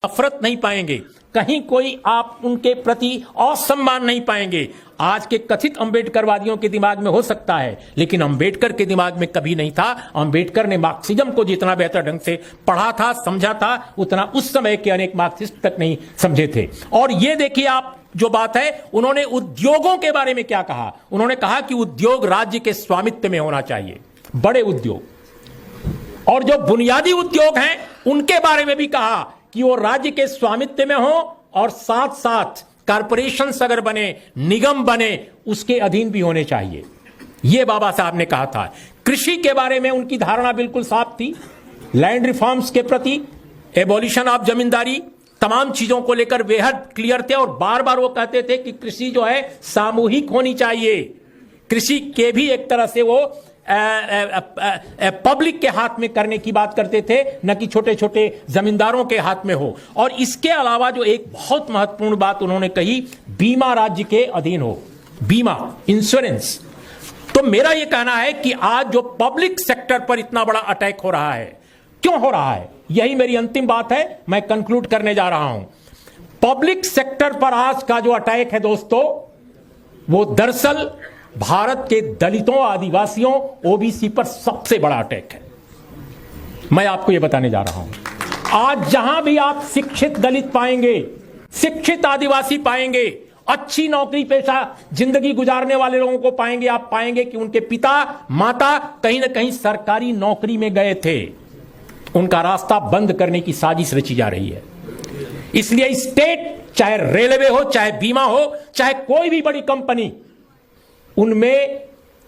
नफरत नहीं पाएंगे, कहीं कोई आप उनके प्रति असम्मान नहीं पाएंगे। आज के कथित अंबेडकरवादियों के दिमाग में हो सकता है, लेकिन अंबेडकर के दिमाग में कभी नहीं था। अंबेडकर ने मार्क्सिज्म को जितना बेहतर ढंग से पढ़ा था, समझा था, उतना उस समय के अनेक मार्क्सिस्ट तक नहीं समझे थे। और ये देखिए आप जो बात है, उन्होंने उद्योगों के बारे में क्या कहा। उन्होंने कहा कि उद्योग राज्य के स्वामित्व में होना चाहिए, बड़े उद्योग, और जो बुनियादी उद्योग हैं उनके बारे में भी कहा कि वो राज्य के स्वामित्व में हो, और साथ साथ कारपोरेशंस अगर बने, निगम बने, उसके अधीन भी होने चाहिए। यह बाबा साहब ने कहा था। कृषि के बारे में उनकी धारणा बिल्कुल साफ थी, लैंड रिफॉर्म्स के प्रति, एबॉलिशन ऑफ जमींदारी, तमाम चीजों को लेकर बेहद क्लियर थे। और बार बार वो कहते थे कि कृषि जो है सामूहिक होनी चाहिए। कृषि के भी एक तरह से वो पब्लिक के हाथ में करने की बात करते थे, न कि छोटे छोटे जमींदारों के हाथ में हो। और इसके अलावा जो एक बहुत महत्वपूर्ण बात उन्होंने कही, बीमा राज्य के अधीन हो, बीमा, इंश्योरेंस। तो मेरा यह कहना है कि आज जो पब्लिक सेक्टर पर इतना बड़ा अटैक हो रहा है, क्यों हो रहा है, यही मेरी अंतिम बात है, मैं कंक्लूड करने जा रहा हूं। पब्लिक सेक्टर पर आज का जो अटैक है दोस्तों, वो दरअसल भारत के दलितों, आदिवासियों, ओबीसी पर सबसे बड़ा अटैक है। मैं आपको यह बताने जा रहा हूं। आज जहां भी आप शिक्षित दलित पाएंगे, शिक्षित आदिवासी पाएंगे, अच्छी नौकरी पेशा जिंदगी गुजारने वाले लोगों को पाएंगे, आप पाएंगे कि उनके पिता माता कहीं ना कहीं सरकारी नौकरी में गए थे। उनका रास्ता बंद करने की साजिश रची जा रही है। इसलिए स्टेट, चाहे रेलवे हो, चाहे बीमा हो, चाहे कोई भी बड़ी कंपनी, उनमें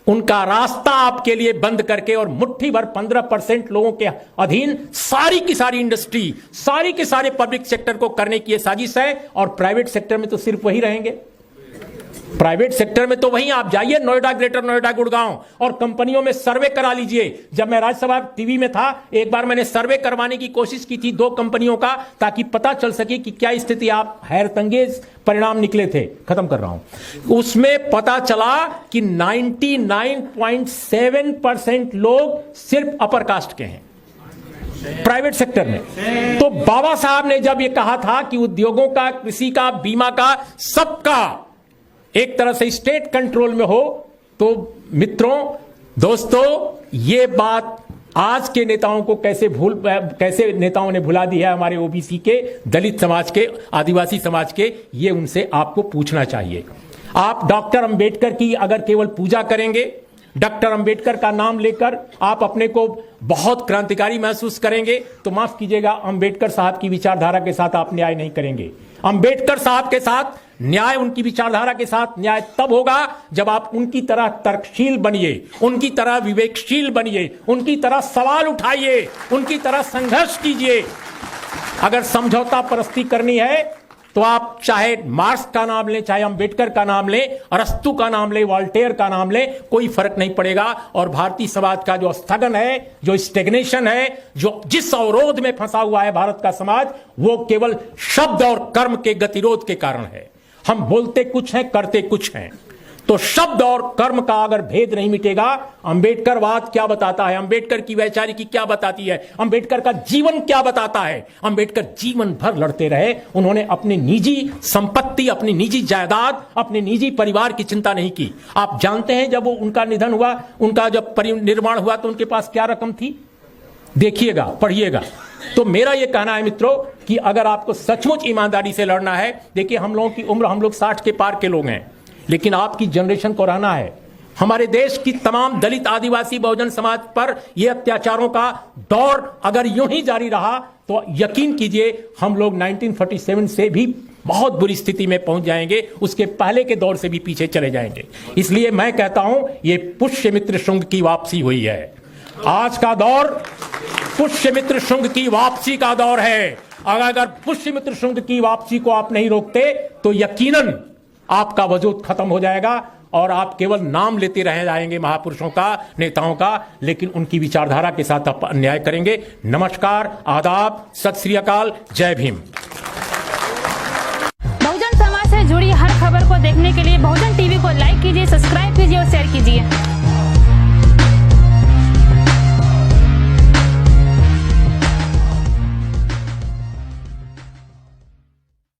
उनका रास्ता आपके लिए बंद करके और मुट्ठी भर 15% लोगों के अधीन सारी की सारी इंडस्ट्री, सारी के सारे पब्लिक सेक्टर को करने की यह साजिश है। और प्राइवेट सेक्टर में तो सिर्फ वही रहेंगे। प्राइवेट सेक्टर में तो वहीं आप जाइए, नोएडा, ग्रेटर नोएडा, गुड़गांव, और कंपनियों में सर्वे करा लीजिए। जब मैं राज्यसभा टीवी में था, एक बार मैंने सर्वे करवाने की कोशिश की थी 2 कंपनियों का, ताकि पता चल सके कि क्या स्थिति। आप हैरतंगेज परिणाम निकले थे, खत्म कर रहा हूं। उसमें पता चला कि 99.7% लोग सिर्फ अपर कास्ट के हैं प्राइवेट सेक्टर में। तो बाबा साहब ने जब यह कहा था कि उद्योगों का, कृषि का, बीमा का, सबका एक तरह से स्टेट कंट्रोल में हो, तो मित्रों, दोस्तों, ये बात आज के नेताओं को कैसे नेताओं ने भुला दी है, हमारे ओबीसी के, दलित समाज के, आदिवासी समाज के, ये उनसे आपको पूछना चाहिए। आप डॉक्टर अंबेडकर की अगर केवल पूजा करेंगे, डॉक्टर अंबेडकर का नाम लेकर आप अपने को बहुत क्रांतिकारी महसूस करेंगे, तो माफ कीजिएगा, अंबेडकर साहब की विचारधारा के साथ आप न्याय नहीं करेंगे। अंबेडकर साहब के साथ न्याय, उनकी विचारधारा के साथ न्याय तब होगा जब आप उनकी तरह तर्कशील बनिए, उनकी तरह विवेकशील बनिए, उनकी तरह सवाल उठाइए, उनकी तरह संघर्ष कीजिए। अगर समझौता परस्ती करनी है तो आप चाहे मार्क्स का नाम लें, चाहे अंबेडकर का नाम लें, अरस्तु का नाम लें, वॉल्टेयर का नाम लें, कोई फर्क नहीं पड़ेगा। और भारतीय समाज का जो स्थगन है, जो स्टेग्नेशन है, जो जिस अवरोध में फंसा हुआ है भारत का समाज, वो केवल शब्द और कर्म के गतिरोध के कारण है। हम बोलते कुछ हैं, करते कुछ हैं। तो शब्द और कर्म का अगर भेद नहीं मिटेगा, अंबेडकरवाद क्या बताता है, अंबेडकर की वैचारिकी क्या बताती है, अंबेडकर का जीवन क्या बताता है। अंबेडकर जीवन भर लड़ते रहे। उन्होंने अपनी निजी संपत्ति, अपनी निजी जायदाद, अपने निजी परिवार की चिंता नहीं की। आप जानते हैं जब उनका निधन हुआ, उनका जब परिनिर्वाण हुआ, तो उनके पास क्या रकम थी, देखिएगा, पढ़िएगा। तो मेरा यह कहना है मित्रों कि अगर आपको सचमुच ईमानदारी से लड़ना है, देखिए हम लोगों की उम्र, हम लोग 60 के पार के लोग हैं, लेकिन आपकी जनरेशन को रहना है। हमारे देश की तमाम दलित, आदिवासी, बहुजन समाज पर यह अत्याचारों का दौर अगर यूं ही जारी रहा, तो यकीन कीजिए हम लोग 1947 से भी बहुत बुरी स्थिति में पहुंच जाएंगे, उसके पहले के दौर से भी पीछे चले जाएंगे। इसलिए मैं कहता हूं, यह पुष्यमित्र शुंग की वापसी हुई है। आज का दौर पुष्यमित्र शुंग की वापसी का दौर है। अगर पुष्यमित्र शुंग की वापसी को आप नहीं रोकते, तो यकीनन आपका वजूद खत्म हो जाएगा और आप केवल नाम लेते रह जाएंगे महापुरुषों का, नेताओं का, लेकिन उनकी विचारधारा के साथ आप अन्याय करेंगे। नमस्कार, आदाब, सत श्री अकाल, जय भीम। बहुजन समाज से जुड़ी हर खबर को देखने के लिए बहुजन टीवी को लाइक कीजिए, सब्सक्राइब कीजिए और शेयर कीजिए।